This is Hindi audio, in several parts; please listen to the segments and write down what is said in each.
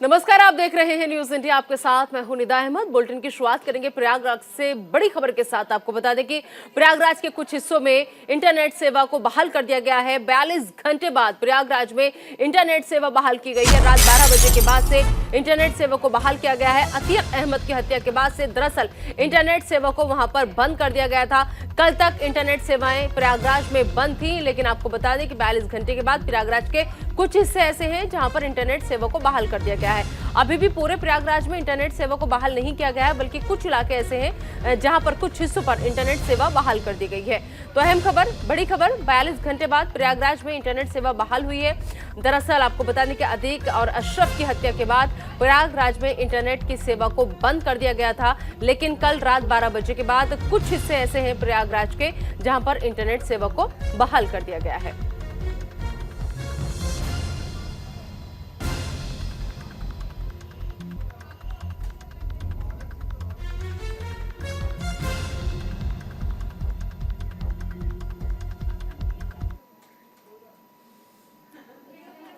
नमस्कार, आप देख रहे हैं न्यूज इंडिया। आपके साथ मैं हूं निदा अहमद। बुलेटिन की शुरुआत करेंगे प्रयागराज से बड़ी खबर के साथ। आपको बता दें कि प्रयागराज के कुछ हिस्सों में इंटरनेट सेवा को बहाल कर दिया गया है। 42 घंटे बाद प्रयागराज में इंटरनेट सेवा बहाल की गई है। रात 12 बजे के बाद से इंटरनेट सेवा को बहाल किया गया है। अतीक अहमद की हत्या के बाद से दरअसल इंटरनेट सेवा को वहां पर बंद कर दिया गया था। कल तक इंटरनेट सेवाएं प्रयागराज में बंद थी, लेकिन आपको बता दें कि 42 घंटे के बाद प्रयागराज के कुछ हिस्से ऐसे हैं जहां पर इंटरनेट सेवा को बहाल कर दिया गया है। अभी भी पूरे प्रयागराज में इंटरनेट सेवा को बहाल नहीं किया गया है, बल्कि कुछ इलाके ऐसे हैं जहां पर कुछ हिस्सों पर इंटरनेट सेवा बहाल कर दी गई है। तो अहम खबर, बड़ी खबर, 42 घंटे बाद प्रयागराज में इंटरनेट सेवा बहाल हुई है। दरअसल आपको बता दें कि अतीक और अशरफ की हत्या के बाद प्रयागराज में इंटरनेट की सेवा को बंद कर दिया गया था, लेकिन कल रात 12 बजे के बाद कुछ हिस्से ऐसे हैं प्रयागराज के जहां पर इंटरनेट सेवा को बहाल कर दिया गया है।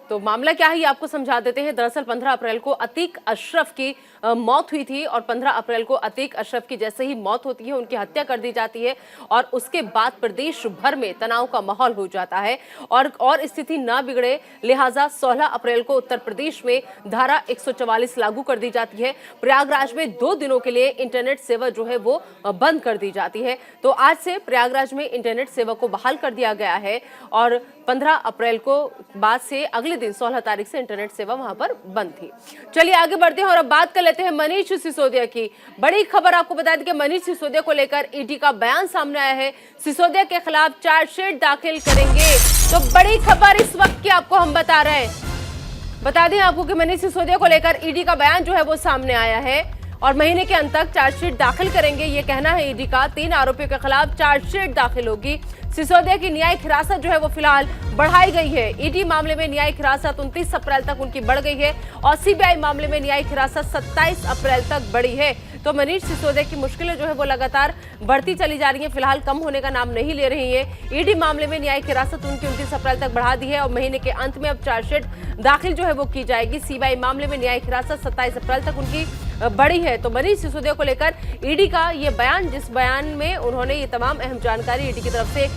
तो मामला क्या है ये आपको समझा देते हैं। दरअसल 15 अप्रैल को अतीक अशरफ की मौत हुई थी और 15 अप्रैल को अतीक अशरफ की जैसे ही मौत होती है उनकी हत्या कर दी जाती है और उसके बाद प्रदेश भर में तनाव का माहौल हो जाता है और स्थिति न बिगड़े लिहाजा 16 अप्रैल को उत्तर प्रदेश में धारा 144 लागू कर दी जाती है। प्रयागराज में 2 दिनों के लिए इंटरनेट सेवा जो है वो बंद कर दी जाती है। तो आज से प्रयागराज में इंटरनेट सेवा को बहाल कर दिया गया है और 15 अप्रैल को बाद से अगले दिन 16 तारीख से इंटरनेट सेवा वहां पर बंद थी। चलिए आगे बढ़ते हैं और अब बात कर लेते हैं मनीष सिसोदिया की। बड़ी खबर आपको बता दें कि मनीष सिसोदिया को लेकर ईडी का बयान सामने आया है। सिसोदिया के खिलाफ चार्जशीट दाखिल करेंगे। तो बड़ी खबर इस वक्त की आपको हम बता रहे हैं। बता दें आपको कि मनीष सिसोदिया को लेकर ईडी का बयान जो है वो सामने आया है और महीने के अंत तक चार्जशीट दाखिल करेंगे, ये कहना है ईडी का। 3 आरोपियों के खिलाफ चार्जशीट दाखिल होगी। सिसोदिया की न्यायिक हिरासत जो है वो फिलहाल बढ़ाई गई है। ईडी मामले में न्यायिक हिरासत 29 अप्रैल तक उनकी बढ़ गई है और सीबीआई मामले में न्यायिक हिरासत 27 अप्रैल तक बढ़ी है। तो मनीष सिसोदिया की मुश्किलें जो है वो लगातार बढ़ती चली जा रही है, फिलहाल कम होने का नाम नहीं ले रही है। ईडी मामले में न्यायिक हिरासत उनकी 29 अप्रैल तक बढ़ा दी है और महीने के अंत में अब चार्जशीट दाखिल जो है वो की जाएगी। सीबीआई मामले में न्यायिक हिरासत 27 अप्रैल तक उनकी बड़ी है। तो मनीष सिसोदिया को लेकर ईडी का ये बयान, जिस बयान में उन्होंने ये तमाम अहम जानकारी ईडी की तरफ से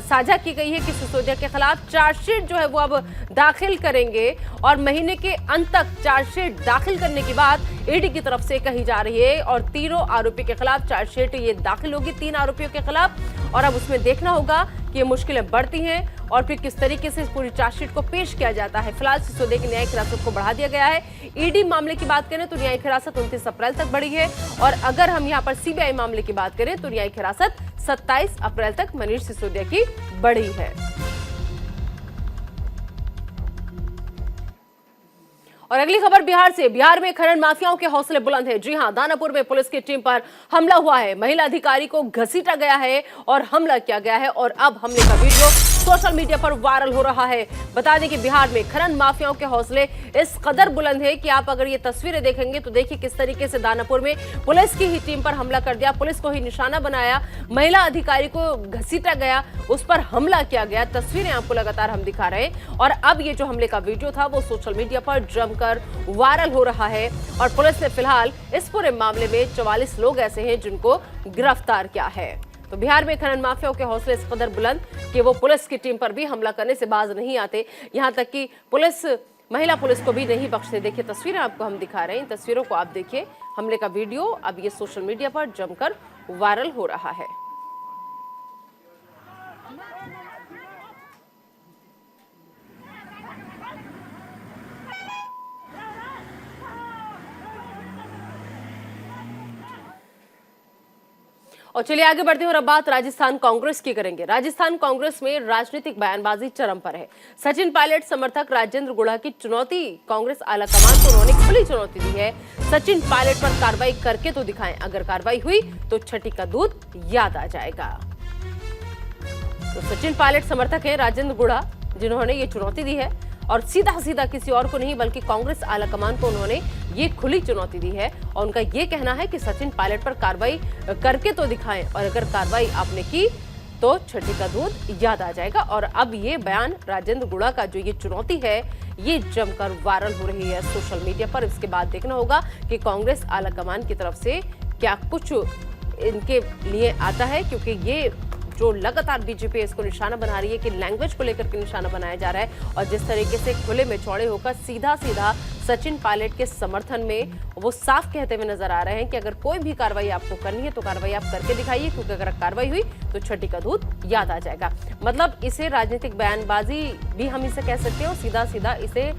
साझा की गई है कि सिसोदिया के खिलाफ चार्जशीट जो है वो अब दाखिल करेंगे और महीने के अंत तक चार्जशीट दाखिल करने की बात ईडी की तरफ से कही जा रही है और तीनों आरोपी के खिलाफ चार्जशीट ये दाखिल होगी 3 आरोपियों के खिलाफ। और अब उसमें देखना होगा कि ये मुश्किलें बढ़ती हैं और फिर किस तरीके से इस पूरी चार्जशीट को पेश किया जाता है। फिलहाल सिसोदिया की न्यायिक हिरासत को बढ़ा दिया गया है। ईडी मामले की बात करें तो न्यायिक हिरासत 29 अप्रैल तक बढ़ी है और अगर हम यहाँ पर सीबीआई मामले की बात करें तो न्यायिक हिरासत 27 अप्रैल तक मनीष सिसोदिया की बढ़ी है। और अगली खबर बिहार से। बिहार में खनन माफियाओं के हौसले बुलंद है। जी हां, दानापुर में पुलिस की टीम पर हमला हुआ है। महिला अधिकारी को घसीटा गया है और हमला किया गया है और अब हमले का वीडियो सोशल मीडिया पर वायरल हो रहा है। बता दें कि बिहार में खनन माफियाओं के हौसले इस कदर बुलंद है कि आप अगर ये तस्वीरें देखेंगे तो देखिए किस तरीके से दानापुर में पुलिस की ही टीम पर हमला कर दिया, पुलिस को ही निशाना बनाया, महिला अधिकारी को घसीटा गया, उस पर हमला किया गया। तस्वीरें आपको लगातार हम दिखा रहे हैं और अब ये जो हमले का वीडियो था वो सोशल मीडिया पर जमकर वायरल हो रहा है और पुलिस ने फिलहाल इस पूरे मामले में 44 लोग ऐसे हैं जिनको गिरफ्तार किया है। तो बिहार में खनन माफियाओं के हौसले इस कदर बुलंद कि वो पुलिस की टीम पर भी हमला करने से बाज नहीं आते, यहां तक कि महिला पुलिस को भी नहीं बख्शते। देखिए तस्वीरें आपको हम दिखा रहे हैं, इन तस्वीरों को आप देखिए। हमले का वीडियो अब ये सोशल मीडिया पर जमकर वायरल हो रहा है। और चलिए आगे बढ़ते हैं और अब बात राजस्थान कांग्रेस की करेंगे। राजस्थान कांग्रेस में राजनीतिक बयानबाजी चरम पर है। सचिन पायलट समर्थक राजेंद्र गुढ़ा की चुनौती कांग्रेस आलाकमान को उन्होंने खुली चुनौती दी है। सचिन पायलट पर कार्रवाई करके तो दिखाएं, अगर कार्रवाई हुई तो छठी का दूध याद आ जाएगा। तो सचिन पायलट समर्थक है राजेंद्र गुढ़ा, जिन्होंने ये चुनौती दी है और सीधा सीधा किसी और को नहीं बल्कि कांग्रेस आलाकमान को उन्होंने ये खुली चुनौती दी है और उनका ये कहना है कि सचिन पायलट पर कार्रवाई करके तो दिखाएं और अगर कार्रवाई आपने की तो छठी का दूध याद आ जाएगा। और अब ये बयान राजेंद्र गुड़ा का, जो ये चुनौती है, ये जमकर वायरल हो रही है सोशल मीडिया पर। इसके बाद देखना होगा कि कांग्रेस आलाकमान की तरफ से क्या कुछ इनके लिए आता है, क्योंकि ये जो लगातार बीजेपी इसको निशाना बना रही है कि लैंग्वेज को लेकर के निशाना बनाया जा रहा है, और जिस तरीके से खुले में चौड़े होकर सीधा सीधा सचिन पायलट के समर्थन में वो साफ कहते हुए नजर आ रहे हैं कि अगर कोई भी कार्रवाई आपको करनी है तो कार्रवाई आप करके दिखाइए, क्योंकि अगर कार्रवाई हुई तो छठी का दूध याद आ जाएगा। मतलब इसे राजनीतिक बयानबाजी भी हम इसे कह सकते हैं, और सीधा सीधा इसे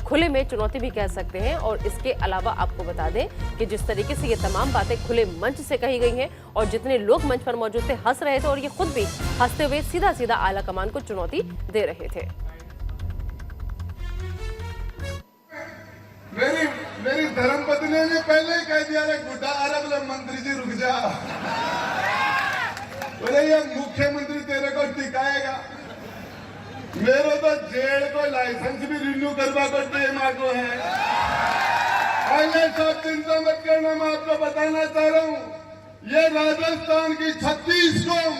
खुले में चुनौती भी कह सकते हैं। और इसके अलावा आपको बता दें कि जिस तरीके से ये तमाम बातें खुले मंच से कही गई हैं, और जितने लोग मंच पर मौजूद थे हंस रहे थे, और ये खुद भी हंसते हुए सीधा सीधा आला कमान को चुनौती दे रहे थे। मेरी धर्मपत्नी ने पहले ही कह दिया, अरे गुड्डा, अरे बोले मंत्री जी रुक जा, बोले ये मुख्यमंत्री तेरे को टिकाएगा, मेरे तो जेल को लाइसेंस भी रिन्यू करवा को टाइम आगो है। पहले सब चिंता मत करना, मैं आपको बताना चाह रहा हूँ, ये राजस्थान की 36 कौम,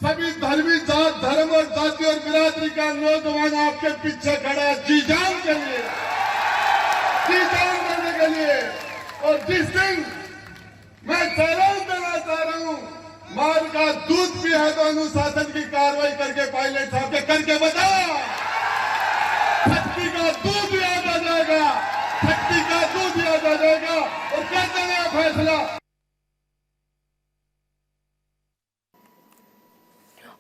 सभी धर्मी जात, धर्म और जाति और बिरादरी का नौजवान आपके पीछे खड़ा है, जी जान के लिए, जी जान करने के लिए। और जिस दिन मैं चैलेंज देना चाह रहा हूँ, मार का दूध भी है तो अनुशासन की कार्रवाई करके पायलट साहब के करके बता, छठी का दूध याद आ जाएगा, छठी का दूध याद आ जाएगा, और कर देना फैसला।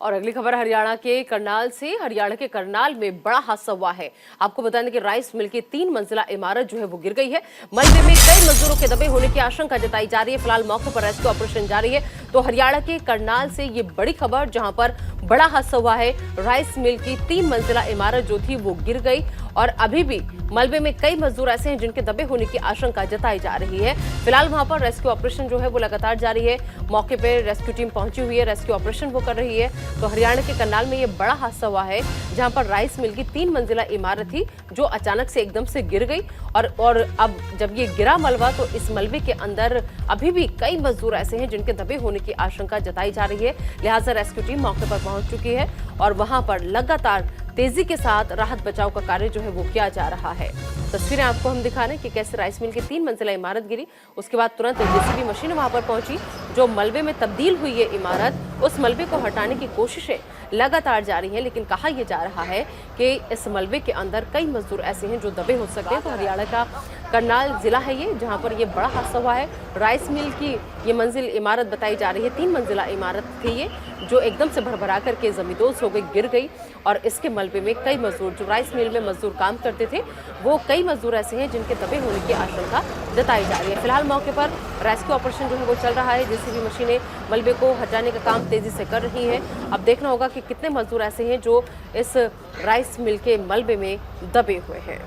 और अगली खबर हरियाणा के करनाल से। हरियाणा के करनाल में बड़ा हादसा हुआ है। आपको बता दें कि राइस मिल की 3 मंजिला इमारत जो है वो गिर गई है। मलबे में कई मजदूरों के दबे होने की आशंका जताई जा रही है। फिलहाल मौके पर रेस्क्यू ऑपरेशन जारी है। तो हरियाणा के करनाल से ये बड़ी खबर, जहां पर बड़ा हादसा हुआ है। राइस मिल की 3 मंजिला इमारत जो थी वो गिर गई, और अभी भी मलबे में कई मजदूर ऐसे हैं जिनके दबे होने की आशंका जताई जा रही है। फिलहाल वहां पर रेस्क्यू ऑपरेशन जो है वो लगातार जारी है। मौके पर रेस्क्यू टीम पहुंची हुई है, रेस्क्यू ऑपरेशन वो कर रही है। तो हरियाणा के करनाल में ये बड़ा हादसा हुआ है, जहां पर राइस मिल की 3 मंजिला इमारत थी जो अचानक से एकदम से गिर गई। और अब जब ये गिरा मलबा, तो इस मलबे के अंदर अभी भी कई मजदूर ऐसे हैं जिनके दबे होने की आशंका जताई जा रही है। लिहाजा रेस्क्यू टीम मौके पर पहुंच चुकी है, और वहां पर लगातार तेजी के साथ राहत बचाव का कार्य जो है वो किया जा रहा है। तस्वीरें आपको हम दिखा रहे हैं कि कैसे राइस मिल की 3 मंजिला इमारत गिरी। उसके बाद तुरंत जेसीबी मशीन वहां पर पहुंची। जो मलबे में तब्दील हुई है इमारत, उस मलबे को हटाने की कोशिशें लगातार जारी हैं, लेकिन कहा यह जा रहा है कि इस मलबे के अंदर कई मजदूर ऐसे हैं जो दबे हो सकते हैं। तो हरियाणा का करनाल जिला है ये, जहां पर ये बड़ा हादसा हुआ है। राइस मिल की ये मंजिल इमारत बताई जा रही है, 3 मंजिला इमारत थी ये, जो एकदम से भरभरा करके जमींदोज हो गई, गिर गई। और इसके मलबे में कई मजदूर, जो राइस मिल में मजदूर काम करते थे, वो कई मजदूर ऐसे हैं जिनके दबे होने की आशंका जताई जा रही है। फिलहाल मौके पर रेस्क्यू ऑपरेशन जो है वो चल रहा है। जेसीबी मशीनें मलबे को हटाने का काम तेजी से कर रही हैं। अब देखना होगा कि कितने मजदूर ऐसे हैं जो इस राइस मिल के मलबे में दबे हुए हैं।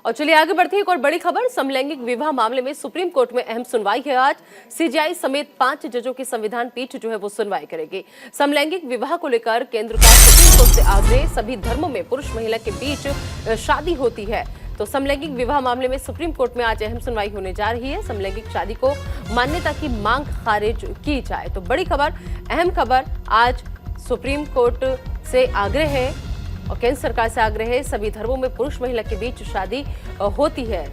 और चलिए आगे बढ़ते हैं। एक और बड़ी खबर, समलैंगिक विवाह मामले में सुप्रीम कोर्ट में अहम सुनवाई है आज। सीजेआई समेत 5 जजों की संविधान पीठ जो है वो सुनवाई करेगी। समलैंगिक विवाह को लेकर केंद्र का सुप्रीम कोर्ट से आग्रह, सभी धर्मों में पुरुष महिला के बीच शादी होती है। तो समलैंगिक विवाह मामले में सुप्रीम कोर्ट में आज अहम सुनवाई होने जा रही है। समलैंगिक शादी को मान्यता की मांग खारिज की जाए। तो बड़ी खबर, अहम खबर, आज सुप्रीम कोर्ट से आग्रह है और केंद्र सरकार से आग्रह है, सभी धर्मों में पुरुष महिला के बीच शादी होती है।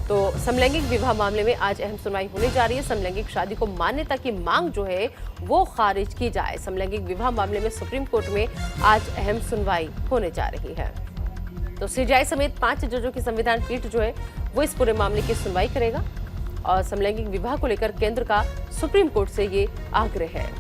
तो समलैंगिक विवाह मामले में आज अहम सुनवाई होने जा रही है। समलैंगिक शादी को मान्यता की मांग जो है वो खारिज की जाए। समलैंगिक विवाह मामले में सुप्रीम कोर्ट में आज अहम सुनवाई होने जा रही है। तो सीजेआई समेत 5 जजों की संविधान पीठ जो है वो इस पूरे मामले की सुनवाई करेगा, और समलैंगिक विवाह को लेकर केंद्र का सुप्रीम कोर्ट से ये आग्रह है।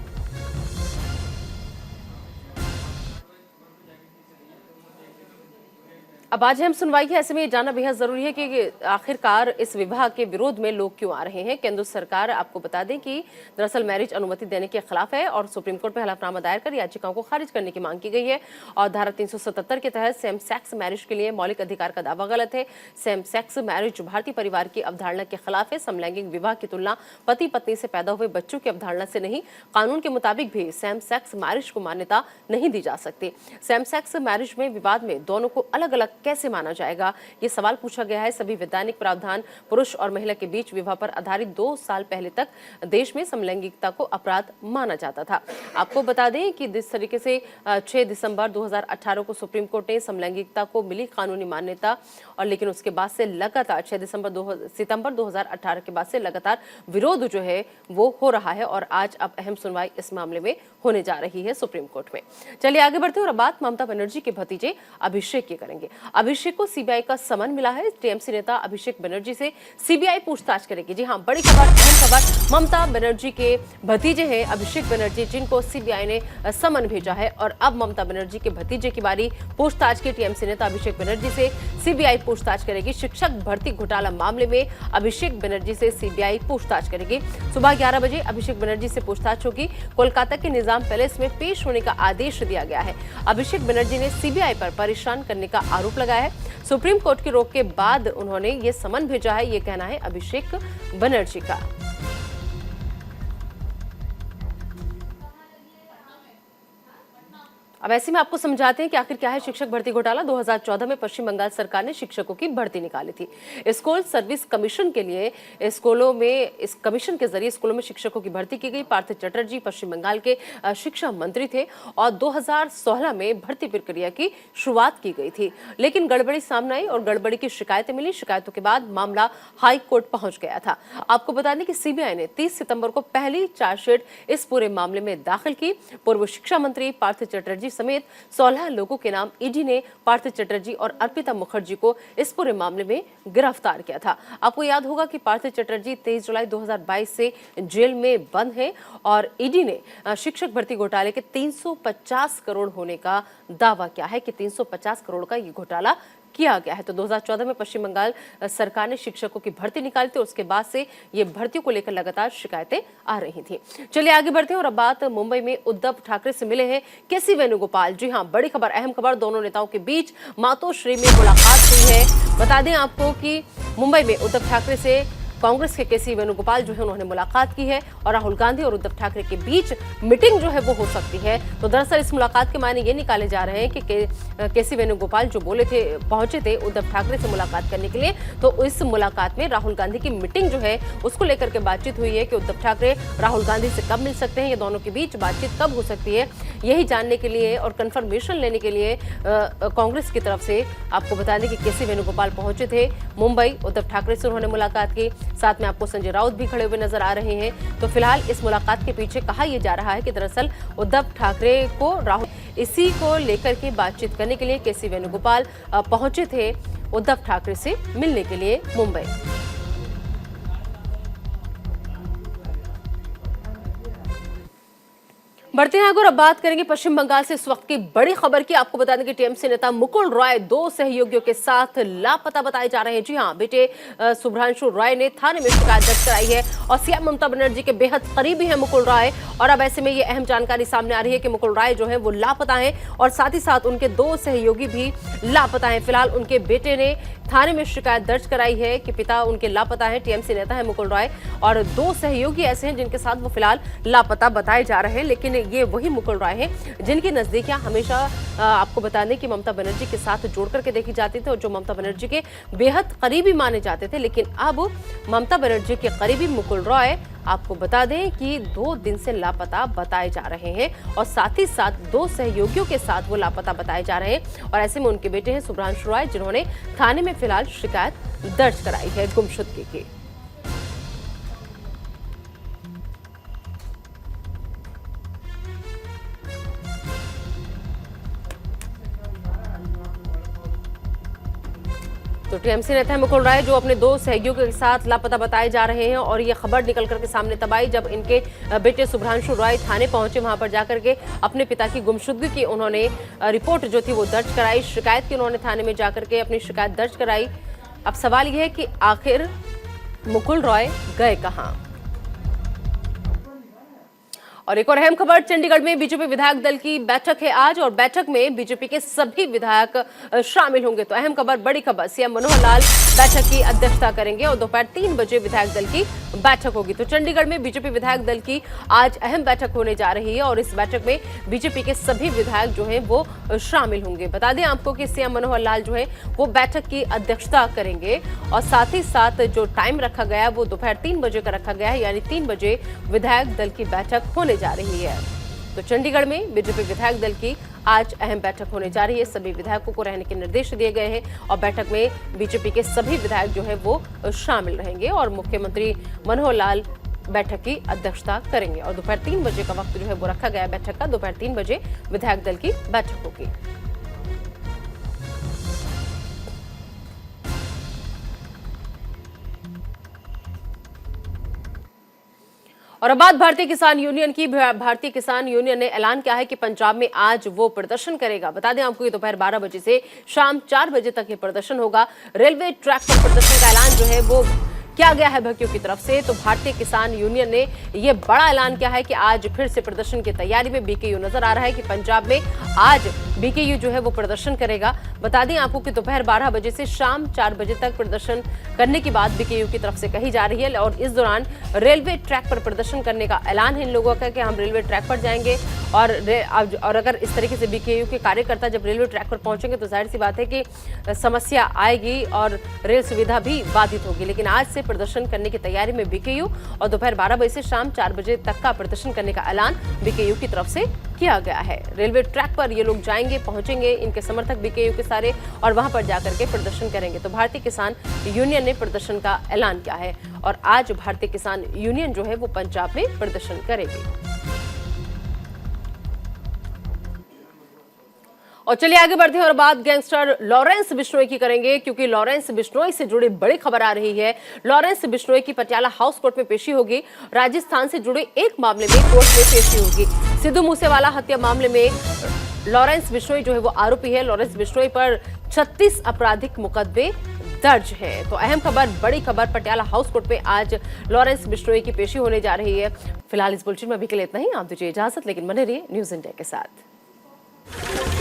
अब आज हम सुनवाई है, ऐसे में ये जानना बेहद जरूरी है कि आखिरकार इस विवाह के विरोध में लोग क्यों आ रहे हैं। केंद्र सरकार, आपको बता दें कि दरअसल मैरिज अनुमति देने के खिलाफ है और सुप्रीम कोर्ट में हलफनामा दायर कर याचिकाओं को खारिज करने की मांग की गई है। और धारा 377 के तहत सेम सेक्स मैरिज के लिए मौलिक अधिकार का दावा गलत है। सेम सेक्स मैरिज भारतीय परिवार की अवधारणा के खिलाफ है। समलैंगिक विवाह की तुलना पति पत्नी से पैदा हुए बच्चों की अवधारणा से नहीं। कानून के मुताबिक भी सेम सेक्स मैरिज को मान्यता नहीं दी जा सकती। सेम सेक्स मैरिज में विवाद में दोनों को अलग अलग कैसे माना जाएगा, ये सवाल पूछा गया है। सभी वैधानिक प्रावधान पुरुष और महिला के बीच विवाह पर आधारित 2 साल पहले तक देश में समलैंगिकता को अपराध माना जाता था। आपको बता दें कि जिस तरीके से 6 दिसंबर 2018 को सुप्रीम कोर्ट ने समलैंगिकता को मिली कानूनी मान्यता, और लेकिन उसके बाद से लगातार 6 सितंबर 2018 के बाद से लगातार विरोध जो है वो हो रहा है, और आज अब अहम सुनवाई इस मामले में होने जा रही है सुप्रीम कोर्ट में। चलिए आगे बढ़ते हैं और बात ममता बनर्जी के भतीजे अभिषेक की करेंगे। अभिषेक को सीबीआई का समन मिला है। टीएमसी नेता अभिषेक बनर्जी से सीबीआई पूछताछ करेगी। जी हां, बड़ी खबर, अहम खबर। ममता बनर्जी के भतीजे हैं अभिषेक बनर्जी, जिनको सीबीआई ने समन भेजा है, और अब ममता बनर्जी के भतीजे की बारी पूछताछ की। टीएमसी नेता अभिषेक बनर्जी से सीबीआई पूछताछ करेगी। शिक्षक भर्ती घोटाला मामले में अभिषेक बनर्जी से सीबीआई पूछताछ करेगी। सुबह 11 बजे अभिषेक बनर्जी से पूछताछ होगी। कोलकाता के निजाम पैलेस में पेश होने का आदेश दिया गया है। अभिषेक बनर्जी ने सीबीआई पर परेशान करने का आरोप लगाया है। सुप्रीम कोर्ट की रोक के बाद उन्होंने ये समन भेजा है, ये कहना है अभिषेक बनर्जी का। अब ऐसे में आपको समझाते हैं कि आखिर क्या है शिक्षक भर्ती घोटाला। 2014 में पश्चिम बंगाल सरकार ने शिक्षकों की भर्ती निकाली थी। स्कूल सर्विस कमीशन के लिए स्कूलों में, इस कमीशन के जरिए स्कूलों में शिक्षकों की भर्ती की गई। पार्थ चटर्जी पश्चिम बंगाल के शिक्षा मंत्री थे और 2016 में भर्ती प्रक्रिया की शुरुआत की गई थी, लेकिन गड़बड़ी सामने आई और गड़बड़ी की शिकायतें मिली। शिकायतों के बाद मामला हाई कोर्ट पहुंच गया था। आपको बता दें कि सीबीआई ने 30 सितंबर को पहली चार्जशीट इस पूरे मामले में दाखिल की। पूर्व शिक्षा मंत्री पार्थ चटर्जी समेत 16 लोगों के नाम ईडी ने पार्थ चटर्जी और अर्पिता मुखर्जी को इस पूरे मामले में गिरफ्तार किया था। आपको याद होगा कि पार्थ चटर्जी 23 जुलाई 2022 से जेल में बंद हैं और ईडी ने शिक्षक भर्ती घोटाले के 350 करोड़ होने का दावा किया है कि 350 करोड़ का ये घोटाला किया गया है। तो 2014 में पश्चिम बंगाल सरकार ने शिक्षकों की भर्ती निकाली थी। उसके बाद से ये भर्तियों को लेकर लगातार शिकायतें आ रही थी। चलिए आगे बढ़ते हैं और अब बात मुंबई में उद्धव ठाकरे से मिले हैं केसी वेणुगोपाल। जी हां, बड़ी खबर, अहम खबर। दोनों नेताओं के बीच मातोश्री में मुलाकात हुई है। बता दें आपको कि मुंबई में उद्धव ठाकरे से कांग्रेस के केसी वेणुगोपाल जो है उन्होंने मुलाकात की है और राहुल गांधी और उद्धव ठाकरे के बीच मीटिंग जो है वो हो सकती है। तो दरअसल इस मुलाकात के मायने ये निकाले जा रहे हैं कि केसी वेणुगोपाल जो पहुंचे थे उद्धव ठाकरे से मुलाकात करने के लिए, तो इस मुलाकात में राहुल गांधी की मीटिंग जो है उसको लेकर के बातचीत हुई है कि उद्धव ठाकरे राहुल गांधी से कब मिल सकते हैं, ये दोनों के बीच बातचीत कब हो सकती है, यही जानने के लिए और कंफर्मेशन लेने के लिए कांग्रेस की तरफ से आपको बता दें कि केसी वेणुगोपाल पहुंचे थे मुंबई। उद्धव ठाकरे से उन्होंने मुलाकात की। साथ में आपको संजय राउत भी खड़े हुए नजर आ रहे हैं। तो फिलहाल इस मुलाकात के पीछे कहा यह जा रहा है कि दरअसल उद्धव ठाकरे को राहुल इसी को लेकर के बातचीत करने के लिए केसी वेणुगोपाल पहुंचे थे उद्धव ठाकरे से मिलने के लिए मुंबई। बढ़ते हैं आगे और अब बात करेंगे पश्चिम बंगाल से इस वक्त की बड़ी खबर की। आपको बता दें कि टीएमसी नेता मुकुल रॉय 2 सहयोगियों के साथ लापता बताए जा रहे हैं। जी हां, बेटे शुभ्रांशु रॉय ने थाने में शिकायत दर्ज कराई है और सीएम ममता बनर्जी के बेहद करीबी है मुकुल रॉय, और अब ऐसे में ये अहम जानकारी सामने आ रही है कि मुकुल रॉय जो है वो लापता है और साथ ही साथ उनके 2 सहयोगी भी लापता है। फिलहाल उनके बेटे ने थाने में शिकायत दर्ज कराई है कि पिता उनके लापता है। टीएमसी नेता है मुकुल रॉय और 2 सहयोगी ऐसे हैं जिनके साथ वो फिलहाल लापता बताए जा रहे हैं, लेकिन ये वही मुकुल रॉय हैं जिनकी नजदीकियां हमेशा आपको बता दें कि ममता बनर्जी के साथ जोड़ करके देखी जाती थी और जो ममता बनर्जी के बेहद करीबी माने जाते थे। लेकिन अब ममता बनर्जी के करीबी मुकुल रॉय आपको बता दें कि 2 दिन से लापता बताए जा रहे हैं और साथ ही साथ 2 सहयोगियों के साथ वो लापता बताए जा रहे हैं। और ऐसे में उनके बेटे हैं शुभ्रांशु रॉय जिन्होंने थाने में फिलहाल शिकायत दर्ज कराई है गुमशुदगी की। तो टीएमसी नेता है मुकुल रॉय जो अपने 2 सहयोगियों के साथ लापता बताए जा रहे हैं और ये खबर निकल करके सामने तब आई जब इनके बेटे शुभ्रांशु रॉय थाने पहुंचे। वहां पर जाकर के अपने पिता की गुमशुदगी की उन्होंने रिपोर्ट जो थी वो दर्ज कराई, शिकायत की उन्होंने थाने में जाकर के अपनी शिकायत दर्ज कराई। अब सवाल यह है कि आखिर मुकुल रॉय गए कहां। और एक और अहम खबर, चंडीगढ़ में बीजेपी विधायक दल की बैठक है आज और बैठक में बीजेपी के सभी विधायक शामिल होंगे। तो अहम खबर, बड़ी खबर, सीएम मनोहर लाल बैठक की अध्यक्षता करेंगे और दोपहर 3 बजे विधायक दल की बैठक होगी। तो चंडीगढ़ में बीजेपी विधायक दल की आज अहम बैठक होने जा रही है और इस बैठक में बीजेपी के सभी विधायक जो है वो शामिल होंगे। बता दें आपको कि सीएम मनोहर लाल जो है वो बैठक की अध्यक्षता करेंगे और साथ ही साथ जो टाइम रखा गया है वो दोपहर 3 बजे का रखा गया है, यानी 3 बजे विधायक दल की बैठक होने जा रही है। तो चंडीगढ़ में बीजेपी विधायक दल की आज अहम बैठक होने जा रही है। सभी विधायकों को रहने के निर्देश दिए गए हैं और बैठक में बीजेपी के सभी विधायक जो है वो शामिल रहेंगे और मुख्यमंत्री मनोहर लाल बैठक की अध्यक्षता करेंगे और दोपहर 3 बजे का वक्त जो है वो रखा गया बैठक का। दोपहर 3 बजे विधायक दल की बैठक होगी। और अब बात भारतीय किसान यूनियन की। भारतीय किसान यूनियन ने ऐलान किया है कि पंजाब में आज वो प्रदर्शन करेगा। बता दें आपको कि दोपहर 12 बजे से शाम 4 बजे तक ये प्रदर्शन होगा। रेलवे ट्रैक पर प्रदर्शन का ऐलान जो है वो किया गया है भक्तियों की तरफ से। तो भारतीय किसान यूनियन ने ये बड़ा ऐलान किया है कि आज फिर से प्रदर्शन की तैयारी में बीकेयू नजर आ रहा है कि पंजाब में आज बीकेयू जो है वो प्रदर्शन करेगा। बता दें आपको कि दोपहर 12 बजे से शाम 4 बजे तक प्रदर्शन करने की बात बीकेयू की तरफ से कही जा रही है और इस दौरान रेलवे ट्रैक पर प्रदर्शन करने का ऐलान है इन लोगों का कि हम रेलवे ट्रैक पर जाएंगे और अगर इस तरीके से बीकेयू के कार्यकर्ता जब रेलवे ट्रैक पर पहुंचेंगे तो जाहिर सी बात है कि समस्या आएगी और रेल सुविधा भी बाधित होगी। लेकिन आज से प्रदर्शन करने की तैयारी में बीकेयू और दोपहर 12 बजे से शाम 4 बजे तक का प्रदर्शन करने का ऐलान बीकेयू की तरफ से किया गया है। रेलवे ट्रैक पर ये लोग जाएंगे, पहुंचेंगे, इनके समर्थक बीकेयू के सारे, और वहां पर जाकर के प्रदर्शन करेंगे। तो भारतीय किसान यूनियन ने प्रदर्शन का ऐलान किया है और आज भारतीय किसान यूनियन जो है वो पंजाब में प्रदर्शन करेगी। और चलिए आगे बढ़ते हैं और बात गैंगस्टर लॉरेंस बिश्नोई की करेंगे, क्योंकि लॉरेंस बिश्नोई से जुड़ी बड़ी खबर आ रही है। लॉरेंस बिश्नोई की पटियाला हाउस कोर्ट में पेशी होगी। राजस्थान से जुड़े एक मामले में कोर्ट में पेशी होगी। सिद्धू मूसेवाला हत्या मामले में लॉरेंस बिश्नोई जो है वो आरोपी है। लॉरेंस बिश्नोई पर 36 आपराधिक मुकदमे दर्ज है। तो अहम खबर, बड़ी खबर, पटियाला हाउस कोर्ट में आज लॉरेंस बिश्नोई की पेशी होने जा रही है। फिलहाल इस बुलेटिन में अभी के लिए इतना ही। आप दीजिए इजाजत, लेकिन बने रहिए न्यूज़ इंडिया के साथ।